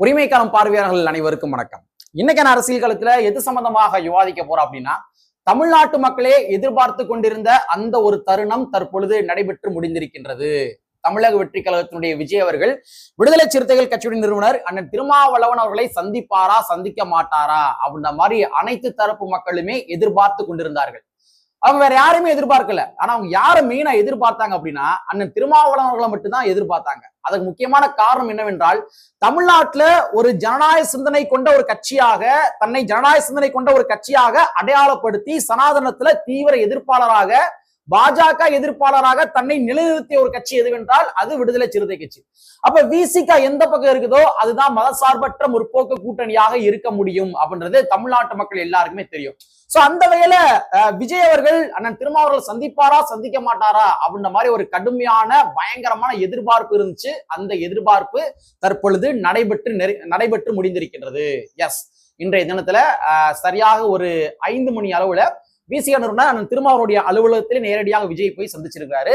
உரிமைக்காலம் பார்வையாளர்கள் அனைவருக்கும் வணக்கம். இன்னைக்கான அரசியல் களத்துல எது சம்பந்தமாக விவாதிக்க போறோம் அப்படின்னா, தமிழ்நாட்டு மக்களே எதிர்பார்த்து கொண்டிருந்த அந்த ஒரு தருணம் தற்பொழுது நடைபெற்று முடிந்திருக்கின்றது. தமிழக வெற்றி கழகத்தினுடைய விஜய் அவர்கள் விடுதலை சிறுத்தைகள் கட்சியுடைய நிறுவனர் அண்ணன் திருமாவளவன் அவர்களை சந்திப்பாரா சந்திக்க மாட்டாரா அப்படின்ற மாதிரி அனைத்து தரப்பு மக்களுமே எதிர்பார்த்து கொண்டிருந்தார்கள். அவங்க வேற யாருமே எதிர்பார்க்கல. ஆனா அவங்க யாரை மெயினா எதிர்பார்த்தாங்க அப்படின்னா, அண்ணன் திருமாவளவன் அவர்களை மட்டும்தான் எதிர்பார்த்தாங்க. அதுக்கு முக்கியமான காரணம் என்னவென்றால், தமிழ்நாட்டுல ஒரு ஜனநாயக சிந்தனை கொண்ட ஒரு கட்சியாக, தன்னை ஜனநாயக சிந்தனை கொண்ட ஒரு கட்சியாக அடையாளப்படுத்தி சனாதனத்துல தீவிர எதிர்ப்பாளராக, பாஜக எதிர்ப்பாளராக தன்னை நிலைநிறுத்திய ஒரு கட்சி எதுவென்றால் அது விடுதலை சிறுத்தை கட்சி. அப்ப விசிக எந்த பக்கம் இருக்குதோ அதுதான் மதசார்பற்ற முற்போக்கு கூட்டணியாக இருக்க முடியும் அப்படின்றது தமிழ்நாட்டு மக்கள் எல்லாருக்குமே தெரியும். சோ அந்த வகையில விஜய் அவர்கள் அண்ணன் திருமாவளவன் சந்திப்பாரா சந்திக்க மாட்டாரா அப்படின்ற மாதிரி ஒரு கடுமையான பயங்கரமான எதிர்பார்ப்பு இருந்துச்சு. அந்த எதிர்பார்ப்பு தற்பொழுது நடைபெற்று முடிந்திருக்கின்றது. எஸ், இன்றைய தினத்துல சரியாக ஒரு 5 மணி அளவுல விசிக நிறுவனர் அண்ணன் திருமாவளவனுடைய அலுவலகத்திலே நேரடியாக விஜய் போய் சந்திச்சிருக்காரு.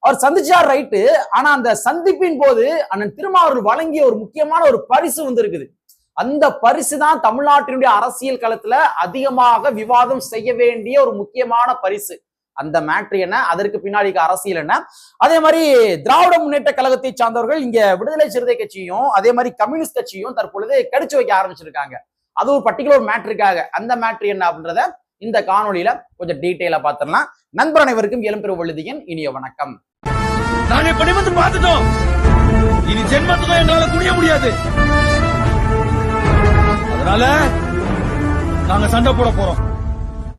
அவர் சந்திச்சார் ரைட்டு. ஆனா அந்த சந்திப்பின் போது அண்ணன் திருமாவளவன் வழங்கிய ஒரு முக்கியமான ஒரு பரிசு இருக்குது. அந்த பரிசு தான் தமிழ்நாட்டினுடைய அரசியல் களத்துல அதிகமாக விவாதம் செய்ய வேண்டிய ஒரு முக்கியமான பரிசு. அந்த மேட்ரு என்ன, அதற்கு பின்னாடி அரசியல் என்ன, அதே மாதிரி திராவிட முன்னேற்ற கழகத்தை சார்ந்தவர்கள் இங்க விடுதலை சிறுத்தை கட்சியும் அதே மாதிரி கம்யூனிஸ்ட் கட்சியும் தற்பொழுது கடிச்சு வைக்க ஆரம்பிச்சிருக்காங்க. அது ஒரு பர்டிகுலர் மேட்ருக்காக. அந்த மேட்ரு என்ன அப்படின்றத இந்த காணொலியில கொஞ்சம் டீடைலா பாத்திரலாம். நண்பர் அனைவருக்கும் எழும்பெரு வழுதியின் இனிய வணக்கம். நாங்க படிமத்து பார்த்துட்டோம். இனி ஜென்மத்துக்கும் எங்களால குனிய முடியாது. அதனால நாங்க சண்டை போட போறோம்.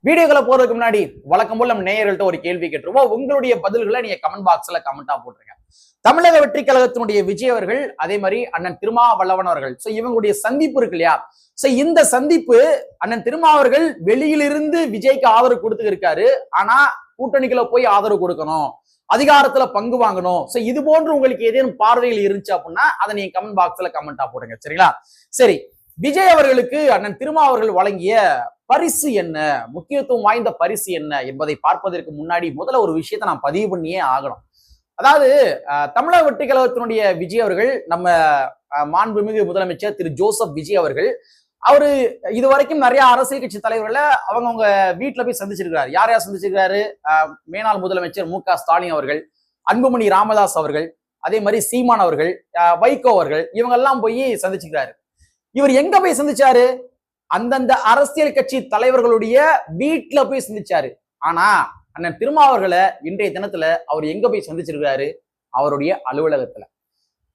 வீடியோக்களை போறதுக்கு முன்னாடி வழக்கம் போல நம்ம நேயர்கள்ட்ட ஒரு கேள்வி கேட்டுருவோம். உங்களுடைய பதில்களை நீங்க கமெண்ட் பாக்ஸ்ல கமெண்டா போட்டுருங்க. தமிழக வெற்றி கழகத்தினுடைய விஜய் அவர்கள் அதே மாதிரி அண்ணன் திருமாவளவன் அவர்கள், சோ இவங்களுடைய சந்திப்பு இருக்கு இல்லையா, சோ இந்த சந்திப்பு அண்ணன் திருமாவர்கள் வெளியிலிருந்து விஜய்க்கு ஆதரவு கொடுத்து இருக்காரு. ஆனா கூட்டணிக்குள்ள போய் ஆதரவு கொடுக்கணும், அதிகாரத்துல பங்கு வாங்கணும். சோ இது போன்று உங்களுக்கு ஏதேனும் பார்வைகள் இருந்துச்சு அப்படின்னா அதை நீங்க கமெண்ட் பாக்ஸ்ல கமெண்டா போடுங்க. சரிங்களா? சரி, விஜய் அவர்களுக்கு அண்ணன் திருமாவர்கள் வழங்கிய பரிசு என்ன, முக்கியத்துவம் வாய்ந்த பரிசு என்ன என்பதை பார்ப்பதற்கு முன்னாடி முதல்ல ஒரு விஷயத்தை நான் பதிவு பண்ணியே ஆகணும். அதாவது தமிழக வெற்றி கழகத்தினுடைய விஜய் அவர்கள், நம்ம மாண்புமிகு முதலமைச்சர் திரு ஜோசப் விஜய் அவர்கள், அவரு இதுவரைக்கும் நிறைய அரசியல் கட்சி தலைவர்களை அவங்கவுங்க வீட்டுல போய் சந்திச்சிருக்கிறாரு. யார் யார் சந்திச்சிருக்காரு? மேனாள் முதலமைச்சர் மு.க. ஸ்டாலின் அவர்கள், அன்புமணி ராமதாஸ் அவர்கள், அதே மாதிரி சீமான் அவர்கள், வைகோ அவர்கள், இவங்க எல்லாம் போய் சந்திச்சுக்கிறாரு. இவர் எங்க போய் சந்திச்சாரு? அந்தந்த அரசியல் கட்சி தலைவர்களுடைய வீட்டுல போய் சந்திச்சாரு. ஆனா அண்ணன் திருமாவர்களை இன்றைய தினத்துல அவர் எங்க போய் சந்திச்சிருக்காரு? அவருடைய அலுவலகத்துல.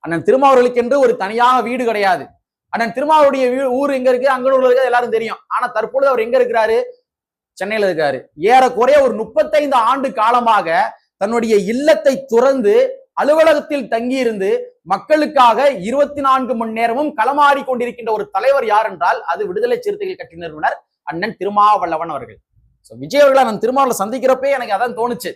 அண்ணன் திருமாவர்களுக்கு என்று ஒரு தனியாக வீடு கிடையாது. அண்ணன் திருமாவருடைய ஊர் எங்க இருக்கு, அங்கனூர்ல இருக்கு, எல்லாரும் தெரியும். ஆனா தற்பொழுது அவர் எங்க இருக்கிறாரு? சென்னையில இருக்காரு. ஏறக்குறைய ஒரு 35 ஆண்டு காலமாக தன்னுடைய இல்லத்தை துறந்து அலுவலகத்தில் தங்கி இருந்து மக்களுக்காக 24 மணி நேரமும் களமாடி கொண்டிருக்கின்ற ஒரு தலைவர் யார் என்றால் அது விடுதலை சிறுத்தைகள் கட்சி நிறுவனர் அண்ணன் திருமாவளவன் அவர்கள். விஜய் அவர்களை நான் திருமாவளவன் சந்திக்கிறப்பே எனக்கு அதான் தோணுச்சு.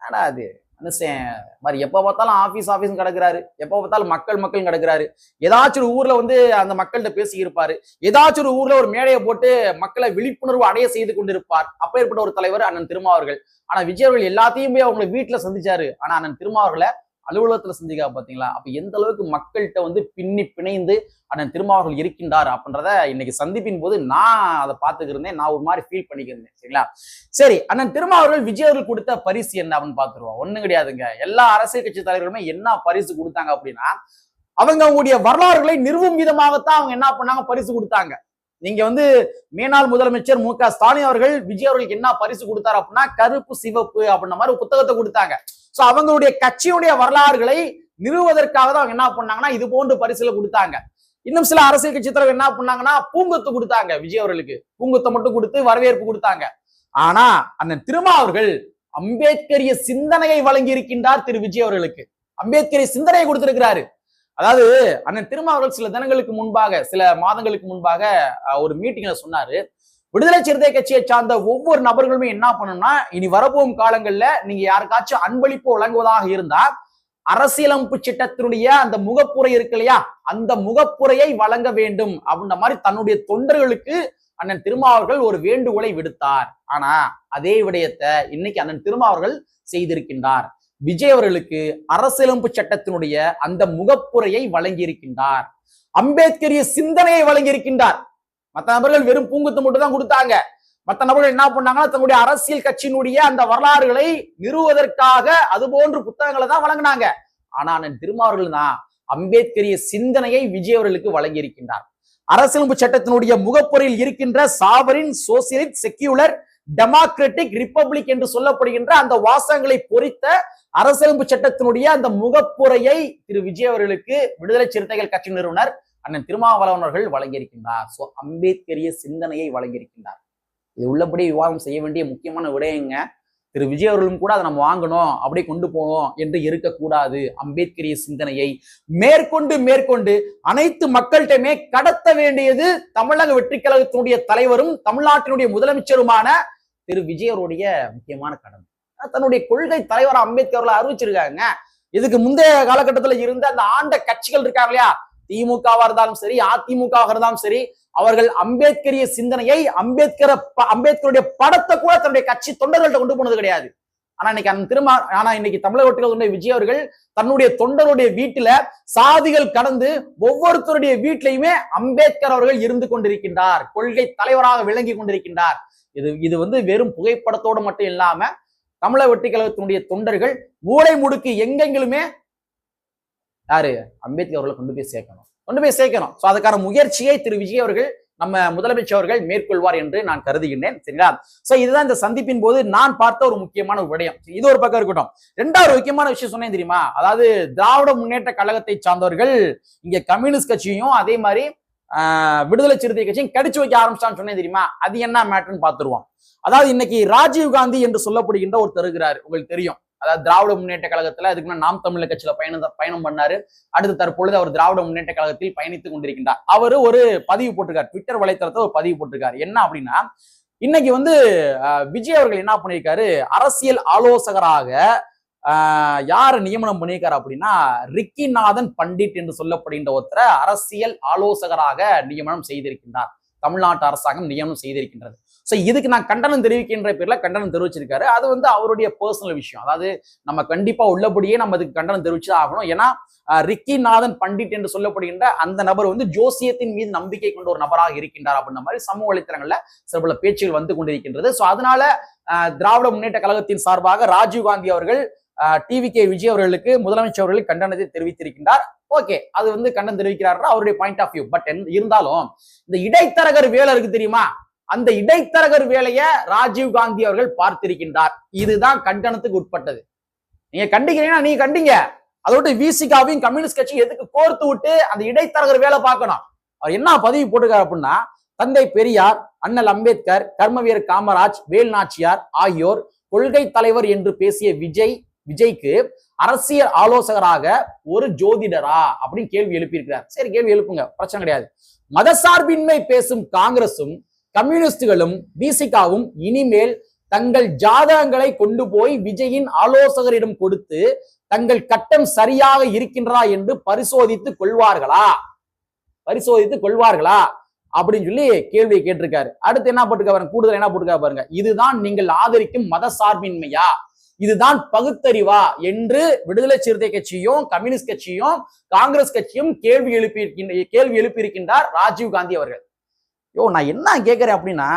ஆனா அது மனுஷன் மாதிரி எப்ப பார்த்தாலும் ஆபீஸ் கிடக்குறாரு, எப்ப பார்த்தாலும் மக்கள் கிடக்குறாரு. ஏதாச்சும் ஒரு ஊர்ல அந்த மக்கள்கிட்ட பேசி இருப்பாரு, ஏதாச்சும் ஒரு ஊர்ல ஒரு மேடையை போட்டு மக்களை விழிப்புணர்வு அடைய செய்து கொண்டிருப்பார். அப்பேற்பட்ட ஒரு தலைவர் அண்ணன் திருமாவர்கள். ஆனா விஜய் அவர்கள் எல்லாத்தையும் போய் அவங்களை வீட்டுல சந்திச்சாரு. ஆனா அண்ணன் திருமாவர்களை அலுவலகத்துல சந்திக்கா பாத்தீங்களா? அப்ப எந்த அளவுக்கு மக்கள்கிட்ட பின்னி பிணைந்து அண்ணன் திருமாவர்கள் இருக்கின்றார் அப்படின்றத இன்னைக்கு சந்திப்பின் போது நான் அதை பார்த்துக்கிருந்தேன். நான் ஒரு மாதிரி ஃபீல் பண்ணிக்கிருந்தேன். சரிங்களா? சரி, அண்ணன் திருமாவர்கள் விஜய் அவர்கள் கொடுத்த பரிசு என்ன அப்படின்னு பாத்துருவோம். ஒண்ணும் கிடையாதுங்க. எல்லா அரசியல் கட்சி தலைவர்களுமே என்ன பரிசு கொடுத்தாங்க அப்படின்னா, அவங்களுடைய வரலாறுகளை நிறுவும் விதமாகத்தான் அவங்க என்ன பண்ணாங்க, பரிசு கொடுத்தாங்க. நீங்க மேனாள் முதலமைச்சர் மு.க. ஸ்டாலின் அவர்கள் விஜய் அவர்களுக்கு என்ன பரிசு கொடுத்தாரு அப்படின்னா, கருப்பு சிவப்பு அப்படின்ற மாதிரி ஒரு புத்தகத்தை கொடுத்தாங்க. சோ அவங்களுடைய கட்சியுடைய வரலாறுகளை நிறுவுவதற்காக தான் அவங்க என்ன பண்ணாங்கன்னா இது போன்ற பரிசுல கொடுத்தாங்க. இன்னும் சில அரசியல் கட்சி தலைவர் என்ன பண்ணாங்கன்னா பூங்கொத்து கொடுத்தாங்க. விஜய் அவர்களுக்கு பூங்கொத்தை மட்டும் கொடுத்து வரவேற்பு கொடுத்தாங்க. ஆனா அண்ணன் திருமாவர்கள் அம்பேத்கரிய சிந்தனையை வழங்கி இருக்கின்றார் திரு விஜய் அவர்களுக்கு. அம்பேத்கரிய சிந்தனையை கொடுத்திருக்கிறாரு. அதாவது அண்ணன் திருமாவர்கள் சில தினங்களுக்கு முன்பாக, சில மாதங்களுக்கு முன்பாக ஒரு மீட்டிங்ல சொன்னாரு, விடுதலை சிறுத்தை கட்சியை சார்ந்த ஒவ்வொரு நபர்களுமே என்ன பண்ணணும்னா, இனி வரப்போகும் காலங்கள்ல நீங்க யாருக்காச்சும் அன்பளிப்பு வழங்குவதாக இருந்தா அரசியலமைப்பு சட்டத்தினுடைய அந்த முகப்புரை இருக்கு இல்லையா, அந்த முகப்புரையை வழங்க வேண்டும் அப்படின்ற மாதிரி தன்னுடைய தொண்டர்களுக்கு அண்ணன் திருமாவர்கள் ஒரு வேண்டுகோளை விடுத்தார். ஆனா அதே விடயத்தை இன்னைக்கு அண்ணன் திருமாவர்கள் செய்திருக்கின்றார். விஜய் அவர்களுக்கு அரசியலமைப்பு சட்டத்தினுடைய அந்த முகப்புரையை வழங்கி இருக்கின்றார். அம்பேத்கரிய சிந்தனையை வழங்கி இருக்கின்றார். மற்ற நபர்கள் வெறும் பூங்குத்து மட்டும் தான் கொடுத்தாங்க. மற்ற நபர்கள் என்ன பண்ணாங்கன்னா தன்னுடைய அரசியல் கட்சியினுடைய அந்த வரலாறுகளை நிறுவுவதற்காக அது போன்று புத்தகங்களை தான் வழங்கினாங்க. ஆனா திருமாவர்கள் தான் அம்பேத்கரிய சிந்தனையை விஜய் அவர்களுக்கு வழங்கி இருக்கின்றார். அரசியலமைப்பு சட்டத்தினுடைய முகப்புரையில் இருக்கின்ற sovereign socialist secular democratic republic என்று சொல்லப்படுகின்ற அந்த வாசகங்களை பொறித்த அரசியலமைப்பு சட்டத்தினுடைய அந்த முகப்புரையை திரு விஜய் அவர்களுக்கு விடுதலை சிறுத்தைகள் கட்சி நிறுவனர் அண்ணன் திருமாவளவன் அவர்கள் வழங்கியிருக்கின்றார். சோ அம்பேத்கரிய சிந்தனையை வழங்கியிருக்கின்றார். இது உள்ளபடி விவாதம் செய்ய வேண்டிய முக்கியமான விடயங்க. திரு விஜய் அவர்களும் கூட அதை நம்ம வாங்கணும், அப்படி கொண்டு போனோம் என்று இருக்கக்கூடாது. அம்பேத்கரிய சிந்தனையை மேற்கொண்டு அனைத்து மக்கள்கிட்டமே கடத்த வேண்டியது தமிழக வெற்றி கழகத்தினுடைய தலைவரும் தமிழ்நாட்டினுடைய முதலமைச்சருமான திரு விஜய் அவருடைய முக்கியமான கடமை. தன்னுடைய கொள்கை தலைவர் அம்பேத்கர் அறிவிச்சிருக்காங்க. இதுக்கு முந்தைய காலகட்டத்தில் இருந்த அந்த ஆண்ட கட்சிகள் இருக்காங்க இல்லையா, திமுகவா இருந்தாலும் சரி அதிமுகவாக இருந்தாலும் சரி, அவர்கள் அம்பேத்கரிய சிந்தனையை அம்பேத்கருடைய படத்தை கூட தன்னுடைய கட்சி தொண்டர்கள்ட்ட கொண்டு போனது கிடையாது. ஆனா இன்னைக்கு தமிழக வெற்றி விஜய் அவர்கள் தன்னுடைய தொண்டருடைய வீட்டுல சாதிகள் கடந்து ஒவ்வொருத்தருடைய வீட்டிலையுமே அம்பேத்கர் அவர்கள் இருந்து கொண்டிருக்கின்றார், கொள்கை தலைவராக விளங்கி கொண்டிருக்கின்றார். இது வெறும் புகைப்படத்தோடு மட்டும் இல்லாம தமிழக வெற்றி கழகத்தினுடைய தொண்டர்கள் மூளை முடுக்கு எங்கெங்கிலுமே யாரு அம்பேத்கர் அவர்களை கொண்டு போய் சேர்க்கணும். சோ அதுக்கான முயற்சியை திரு விஜய் அவர்கள் நம்ம முதலமைச்சர் அவர்கள் மேற்கொள்வார் என்று நான் கருதுகின்றேன். சரிங்களா? சோ இதுதான் இந்த சந்திப்பின் போது நான் பார்த்த ஒரு முக்கியமான விடயம். இது ஒரு பக்கம் இருக்கட்டும். ரெண்டாவது முக்கியமான விஷயம் சொன்னேன் தெரியுமா, அதாவது திராவிட முன்னேற்ற கழகத்தை சார்ந்தவர்கள் இங்க கம்யூனிஸ்ட் கட்சியும் அதே மாதிரி விடுதலை சிறுத்தை கட்சியும் கடிச்சு வைக்க ஆரம்பிச்சான்னு சொன்னேன் தெரியுமா. அது என்ன மேட்டர்னு பார்த்துருவோம். அதாவது இன்னைக்கு ராஜீவ் காந்தி என்று சொல்லப்படுகின்ற ஒருத்தர் இருக்கிறார், உங்களுக்கு தெரியும். அதாவது திராவிட முன்னேற்ற கழகத்துல அதுக்கு நாம் தமிழர் கட்சியில பயணம் பண்ணாரு. அடுத்து தற்பொழுது அவர் திராவிட முன்னேற்ற கழகத்தில் பயணித்துக் கொண்டிருக்கின்றார். அவரு ஒரு பதிவு போட்டிருக்காரு, ட்விட்டர் வலைத்தளத்தை ஒரு பதிவு போட்டிருக்காரு. என்ன அப்படின்னா, இன்னைக்கு விஜய் அவர்கள் என்ன பண்ணியிருக்காரு, அரசியல் ஆலோசகராக யார நியமனம் பண்ணியிருக்காரு அப்படின்னா ரிக்கிநாதன் பண்டிட் என்று சொல்லப்படுகின்ற ஒருத்தரை அரசியல் ஆலோசகராக நியமனம் செய்திருக்கின்றார். தமிழ்நாட்டு அரசாங்கம் நியமனம் செய்திருக்கின்றது. சோ இதுக்கு நான் கண்டனம் தெரிவிக்கின்ற பேர்ல கண்டனம் தெரிவிச்சிருக்காரு. அது அவருடைய பர்சனல் விஷயம். அதாவது நம்ம கண்டிப்பா உள்ளபடியே நம்ம அதுக்கு கண்டனம் தெரிவிச்சு ஆகணும். ஏன்னா ரிக்கிநாதன் பண்டிட் என்று சொல்லப்படுகின்ற அந்த நபர் ஜோசியத்தின் மீது நம்பிக்கை கொண்ட ஒரு நபராக இருக்கின்றார் அப்படின்ற மாதிரி சமூக வலைத்தளங்கள்ல சில பல பேச்சுகள் வந்து கொண்டிருக்கின்றது. சோ அதனால திராவிட முன்னேற்ற கழகத்தின் சார்பாக ராஜீவ் காந்தி அவர்கள் டிவிகே விஜய் அவர்களுக்கு முதலமைச்சர் அவர்களுக்கு கண்டனத்தை தெரிவித்திருக்கின்றார். ஓகே, அது கண்டனம் தெரிவிக்கிறார் அவருடைய பாயிண்ட் ஆஃப் வியூ. பட் இருந்தாலும் இந்த இடைத்தரகர் வேலை இருக்கு தெரியுமா, அந்த இடைத்தரகர் வேலையை ராஜீவ் காந்தி அவர்கள் பார்த்திருக்கின்றார். இதுதான் கண்டனத்துக்கு உட்பட்டது. நீங்க கண்டிக்கிறீங்கன்னா நீங்க கண்டிங்க, அதோட விசிகாவையும் கம்யூனிஸ்ட் கட்சி எதுக்கு கோர்த்து விட்டு அந்த இடைத்தரகர் வேலை பார்க்கணும். அவர் என்ன பதிவு போட்டுக்காரு அப்படின்னா, தந்தை பெரியார், அண்ணல் அம்பேத்கர், கர்மவீரர் காமராஜ், வேல் நாச்சியார் ஆகியோர் கொள்கை தலைவர் என்று பேசிய விஜய்க்கு அரசியல் ஆலோசகராக ஒரு ஜோதிடரா அப்படின்னு கேள்வி எழுப்பியிருக்கிறார். சரி, கேள்வி எழுப்புங்க, பிரச்சனை கிடையாது. மதசார்பின்மை பேசும் காங்கிரசும் கம்யூனிஸ்டுகளும் பிசிகாவும் இனிமேல் தங்கள் ஜாதகங்களை கொண்டு போய் விஜயின் ஆலோசகரிடம் கொடுத்து தங்கள் கட்டம் சரியாக இருக்கின்றதா என்று பரிசோதித்துக் கொள்வார்களா அப்படின்னு சொல்லி கேள்வியை கேட்டிருக்காரு. அடுத்து என்ன போட்டுக்க கூடுதல் என்ன போட்டுக்க பாருங்க, இதுதான் நீங்கள் ஆதரிக்கும் மத சார்பின்மையா, இதுதான் பகுத்தறிவா என்று விடுதலை சிறுத்தை கட்சியும் கம்யூனிஸ்ட் கட்சியும் காங்கிரஸ் கட்சியும் கேள்வி எழுப்பியிருக்கின்றார் ராஜீவ் காந்தி அவர்கள். நான் என்ன கேட்கிறேன் அப்படின்னா,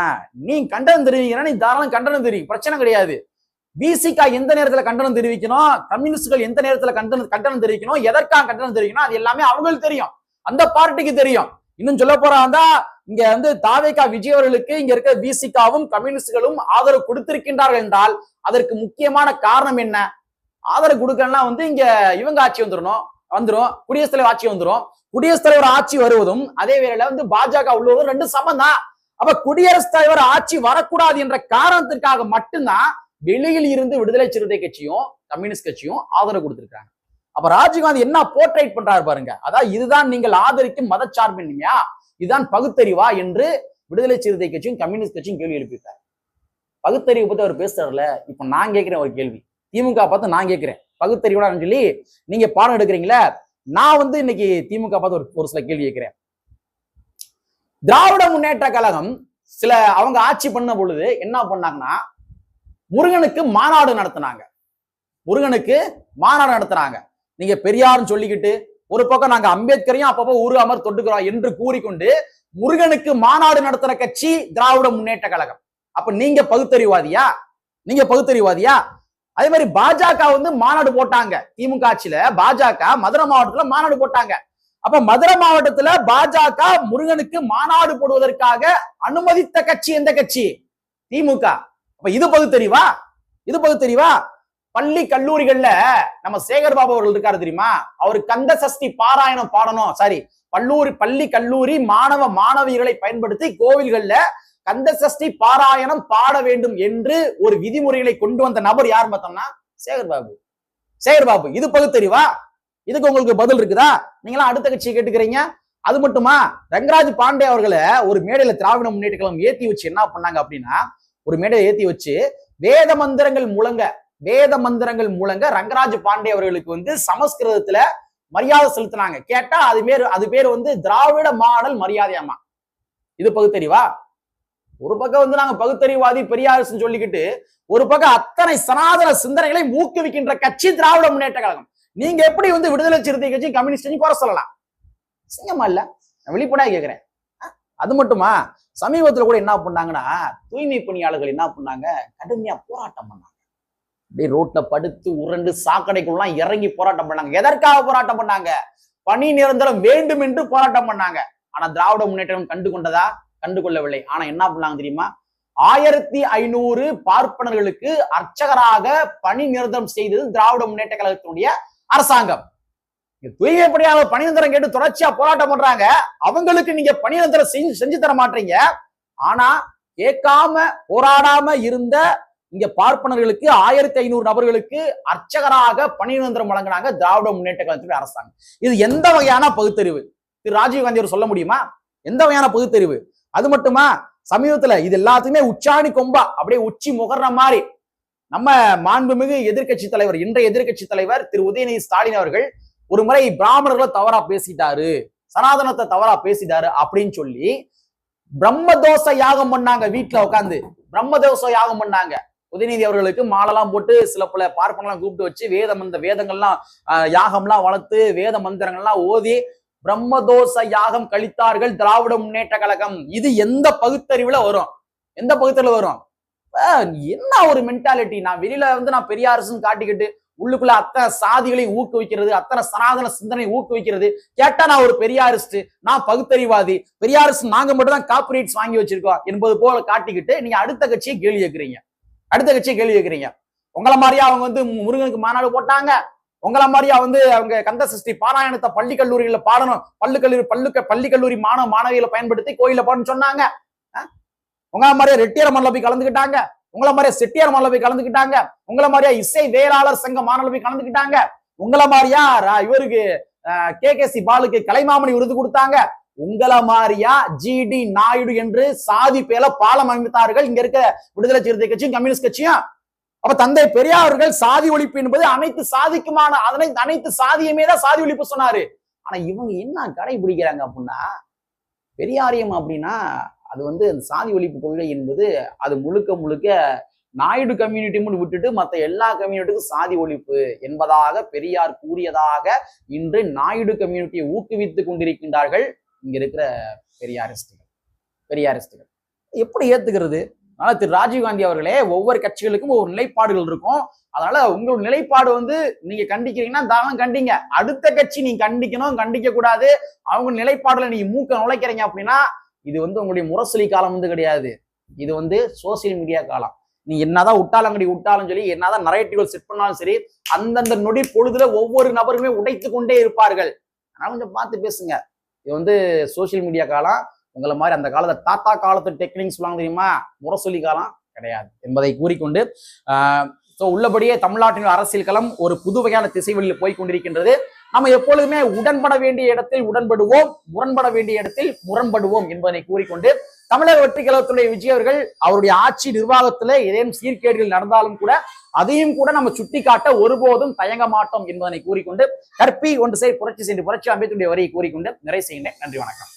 நீ கண்டனம் தெரிவிக்கிறேன், நீ தாராளம் கண்டனம் தெரிவிக்கும், பிரச்சனை கிடையாது. பிசிகா எந்த நேரத்துல கண்டனம் தெரிவிக்கணும், கம்யூனிஸ்டுகள் எந்த நேரத்துல கண்டனம் தெரிவிக்கணும், எதற்காக கண்டனம் தெரிவிக்கணும், அது எல்லாமே அவங்களுக்கு தெரியும், அந்த பார்ட்டிக்கு தெரியும். இன்னும் சொல்ல போறாந்தா இங்க தாவேகா விஜய் அவர்களுக்கு இங்க இருக்க பிசிகாவும் கம்யூனிஸ்டுகளும் ஆதரவு கொடுத்திருக்கின்றார்கள் என்றால் அதற்கு முக்கியமான காரணம் என்ன? ஆதரவு கொடுக்கலாம் இங்க இவங்க ஆட்சி வந்துரும், குடியரசுத் தலைவர் ஆட்சி வந்துரும். குடியரசுத் தலைவர் ஆட்சி வருவதும் அதே வேளையில பாஜக உள்ளவரும் ரெண்டு சமந்தான். அப்ப குடியரசுத் தலைவர் ஆட்சி வரக்கூடாது என்ற காரணத்திற்காக மட்டும்தான் வெளியில் இருந்து விடுதலை சிறுத்தை கட்சியும் கம்யூனிஸ்ட் கட்சியும் ஆதரவு கொடுத்திருக்காங்க. அப்ப ராஜீவ்காந்தி என்ன போர்ட்ரைட் பண்றாரு பாருங்க, அதாவது இதுதான் நீங்கள் ஆதரிக்கும் மதச்சார்பின்மையா, இதுதான் பகுத்தறிவா என்று விடுதலை சிறுத்தை கட்சியும் கம்யூனிஸ்ட் கட்சியும் கேள்வி எழுப்பிட்டார். பகுத்தறிவு பத்தி அவர் பேசுறாருல, இப்ப நான் கேட்கிறேன் ஒரு கேள்வி, திமுக பார்த்து நான் கேட்கிறேன், பகுத்தறிவா சொல்லி நீங்க பாடம் எடுக்கிறீங்களா? நான் இன்னைக்கு திமுக பார்த்து ஒரு சில கேள்வி கேட்கிறேன். திராவிட முன்னேற்ற கழகம் அவங்க ஆட்சி பண்ண பொழுது என்ன பண்ணாங்கன்னா, முருகனுக்கு மாநாடு நடத்தினாங்க. நீங்க பெரியார்னு சொல்லிக்கிட்டு ஒரு பக்கம் நாங்க அம்பேத்கரையும் அப்பப்போ ஊருகாமர் தொட்டுக்கிறோம் என்று கூறிக்கொண்டு முருகனுக்கு மாநாடு நடத்துற கட்சி திராவிட முன்னேற்ற கழகம். அப்ப நீங்க பகுத்தறிவாதியா? நீங்க பகுத்தறிவாதியா? அதே மாதிரி பாஜக வந்து மாநாடு போட்டாங்க. திமுக ஆட்சியில பாஜக மதுரை மாவட்டத்துல மாநாடு போட்டாங்க. அப்ப மதுரை மாவட்டத்துல பாஜக முருகனுக்கு மாநாடு போடுவதற்காக அனுமதித்த கட்சி எந்த கட்சி? திமுக. அப்ப இது பகுத்தறிவா? இது பகுத்தறிவா? பள்ளி கல்லூரிகள்ல நம்ம சேகர் பாபு அவர்கள் இருக்காரு தெரியுமா? அவரு கந்த சஷ்டி பாராயணம் பாடணும். சாரி, பள்ளி கல்லூரி மாணவ மாணவிகளை பயன்படுத்தி கோவில்கள்ல கந்த சஷ்டி பாராயணம் பாட வேண்டும் என்று ஒரு விதிமுறைகளை கொண்டு வந்த நபர் யார் பார்த்தோம்னா சேகர் பாபு. சேகர் பாபு. இது பகுத்தறிவா? இதுக்கு உங்களுக்கு பதில் இருக்குதா? நீங்களா அடுத்த கட்சியை கேட்டுக்கிறீங்க. அது மட்டுமா, ரங்கராஜ் பாண்டே அவர்களை ஒரு மேடையில திராவிட முன்னேற்ற கழகம் ஏத்தி வச்சு என்ன பண்ணாங்க அப்படின்னா, ஒரு மேடையை ஏத்தி வச்சு வேத மந்திரங்கள் முழங்க ரங்கராஜ் பாண்டே அவர்களுக்கு வந்து சமஸ்கிருதத்துல மரியாதை செலுத்தினாங்க. கேட்டா அது பேர் வந்து திராவிட மாடல் மரியாதையாமா. இது பகுத்தறிவா? ஒரு பக்கம் வந்து நாங்க பகுத்தறிவாதி பெரியார் சொல்லிக்கிட்டு, ஒரு பக்கம் அத்தனை சனாதன சிந்தனைகளை ஊக்குவிக்கின்ற கட்சி திராவிட முன்னேற்ற கழகம். நீங்க எப்படி வந்து விடுதலை சிறுத்தை கட்சி கம்யூனிஸ்ட் குறை சொல்லலாம்? சிங்கமா இல்ல? நான் வெளிப்படையா கேட்கிறேன். அது மட்டுமா, சமீபத்துல கூட என்ன பண்ணாங்கன்னா, தூய்மை பணியாளர்கள் என்ன பண்ணாங்க, கடுமையா போராட்டம் பண்ணாங்க. அப்படியே ரோட்ல படுத்து உருண்டு சாக்கடைக்குள்ளாம் இறங்கி போராட்டம் பண்ணாங்க. எதற்காக போராட்டம் பண்ணாங்க? பணி நிரந்தரம் வேண்டும் என்று போராட்டம் பண்ணாங்க. ஆனா திராவிட முன்னேற்றம் கண்டுகொள்ளவில்லை. ஆனா என்ன பண்ணாங்க தெரியுமா? 1500 பார்ப்பனர்களுக்கு அர்ச்சகராக பணி நிரந்தரம் செய்தது திராவிட முன்னேற்ற கழகத்தினுடைய அரசாங்கம். தூய்மை பணியாளர் பணி நிரந்தரம் கேட்டு தொடர்ச்சியா போராட்டம் பண்றாங்க. அவங்களுக்கு நீங்க பணி நிரந்தரம் செஞ்சு தர மாட்டீங்க. ஆனா கேட்காம போராடாம இருந்த இங்க பார்ப்பனர்களுக்கு 1500 நபர்களுக்கு அர்ச்சகராக பணி நிரந்தரம் வழங்கினாங்க திராவிட முன்னேற்ற கழகத்தினுடைய அரசாங்கம். இது எந்த வகையான பகுத்தறிவு? திரு ராஜீவ்காந்தி அவர் சொல்ல முடியுமா? எந்த வகையான பகுத்தறிவு? அது மட்டுமா, சமீபத்துல இது எல்லாத்துக்குமே உச்சாணி கொம்பா அப்படியே உச்சி முகர்ற மாதிரி நம்ம மாண்புமிகு எதிர்கட்சி தலைவர், இன்றைய எதிர்கட்சி தலைவர் திரு உதயநிதி ஸ்டாலின் அவர்கள் ஒரு முறை பிராமணர்களை தவறா பேசிட்டாரு, சனாதனத்தை தவறா பேசிட்டாரு அப்படின்னு சொல்லி பிரம்மதோஷ யாகம் பண்ணாங்க. வீட்டுல உட்காந்து பிரம்மதோஷ யாகம் பண்ணாங்க. உதயநிதி அவர்களுக்கு மாலெல்லாம் போட்டு சில பல பார்ப்பனெல்லாம் கூப்பிட்டு வச்சு வேதங்கள்லாம் யாகம்லாம் வளர்த்து வேத மந்திரங்கள்லாம் ஓதி பிரம்மதோஷ யாகம் கழித்தார்கள் திராவிட முன்னேற்ற கழகம். இது எந்த பகுத்தறிவுல வரும்? எந்த பகுத்தறிவுல வரும்? என்ன ஒரு மென்டாலிட்டி! நான் வெளியில வந்து நான் பெரியாரிசம் காட்டிக்கிட்டு உள்ளுக்குள்ள அத்தனை சாதிகளையும் ஊக்குவிக்கிறது, அத்தனை சனாதன சிந்தனை ஊக்குவிக்கிறது. கேட்டா நான் ஒரு பெரியாரிஸ்ட், நான் பகுத்தறிவாதி, பெரியாரிஸ்ட் நாங்க மட்டும் தான் காப்பிரைட்ஸ் வாங்கி வச்சிருக்கோம் என்பது போல காட்டிக்கிட்டு நீங்க அடுத்த கட்சியை கேள்வி கேட்கிறீங்க. உங்களை மாதிரியா அவங்க வந்து முருகனுக்கு மாநாடு போட்டாங்க? உங்களை மாதிரியா வந்து அவங்க கந்த சஷ்டி பாராயணத்தை பள்ளி கல்லூரிகள்ல பாடணும், பள்ளி கல்லூரி மாணவ மாணவிகளை பயன்படுத்தி கோயில பாடணும்னு சொன்னாங்க? உங்களை மாதிரியா ரெட்டியார் மண்டல போய் கலந்துக்கிட்டாங்க? உங்களை மாதிரியா செட்டியார் மண்டல போய் கலந்துக்கிட்டாங்க? உங்களை மாதிரியா இசை வேளாளர் சங்க மாநாடு போய் கலந்துக்கிட்டாங்க? உங்களை மாதிரியா இவருக்கு KKC பாலுக்கு கலைமாமணி விருது கொடுத்தாங்க? உங்களை மாதிரியா GD நாயுடு என்று சாதி பேல பாலம் அமைத்தார்கள் இங்க இருக்க விடுதலை சிறுத்தை கட்சியும் கம்யூனிஸ்ட் கட்சியும். அப்ப தந்தை பெரியார் அவர்கள் சாதி ஒழிப்பு என்பது அனைத்து சாதிக்குமான அனைத்து சாதியுமே தான் சாதி ஒழிப்பு சொன்னாரு. ஆனா இவங்க என்ன கடைபிடிக்கிறாங்க அப்படின்னா, பெரியாரியம் அப்படின்னா அது வந்து சாதி ஒழிப்பு கொள்கை என்பது அது முழுக்க நாயுடு கம்யூனிட்டி மட்டும் விட்டுட்டு மற்ற எல்லா கம்யூனிட்டிக்கும் சாதி ஒழிப்பு என்பதாக பெரியார் கூறியதாக இன்று நாயுடு கம்யூனிட்டியை ஊக்குவித்துக் கொண்டிருக்கின்றார்கள் இங்க இருக்கிற பெரியாரிஸ்டுகள். எப்படி ஏத்துக்கிறது? அதனால திரு ராஜீவ்காந்தி அவர்களே, ஒவ்வொரு கட்சிகளுக்கும் ஒவ்வொரு நிலைப்பாடுகள் இருக்கும். அதனால உங்களோட நிலைப்பாடு வந்து நீங்க கண்டிக்கிறீங்கன்னா தாராளம் கண்டிங்க. அடுத்த கட்சி நீங்க கண்டிக்கணும், கண்டிக்க கூடாது. அவங்க நிலைப்பாடுல நீங்க மூக்க நுழைக்கிறீங்க அப்படின்னா இது வந்து உங்களுடைய முரசொலி காலம் வந்து கிடையாது. இது வந்து சோசியல் மீடியா காலம். நீ என்னதான் விட்டாலங்கடி விட்டாலும் சரி, என்னதான் நரேட்டிவ் செட் பண்ணாலும் சரி, அந்தந்த நொடி பொழுதுல ஒவ்வொரு நபருமே உடைத்து கொண்டே இருப்பார்கள். அதனால கொஞ்சம் பார்த்து பேசுங்க. இது வந்து சோசியல் மீடியா காலம். உங்களை மாதிரி அந்த காலத்தை தாத்தா காலத்து டெக்னிக்ஸ் சொல்லுவாங்க தெரியுமா, முரசொலி காலம் கிடையாது என்பதை கூறிக்கொண்டு உள்ளபடியே தமிழ்நாட்டின் அரசியல் களம் ஒரு புது வகையான திசை வழியில் போய்கொண்டிருக்கின்றது. நம்ம எப்பொழுதுமே உடன்பட வேண்டிய இடத்தில் உடன்படுவோம், முரண்பட வேண்டிய இடத்தில் முரண்படுவோம் என்பதை கூறிக்கொண்டு தமிழக வெற்றி கழகத்துடைய விஜய் அவர்கள் அவருடைய ஆட்சி நிர்வாகத்துல ஏதேனும் சீர்கேடுகள் நடந்தாலும் கூட அதையும் கூட நம்ம சுட்டிக்காட்ட ஒருபோதும் தயங்க மாட்டோம் என்பதனை கூறிக்கொண்டு கற்பி ஒன்று புரட்சி அம்பேத்கருடைய வரியை கூறிக்கொண்டு நிறைவு செய்கின்றேன். நன்றி, வணக்கம்.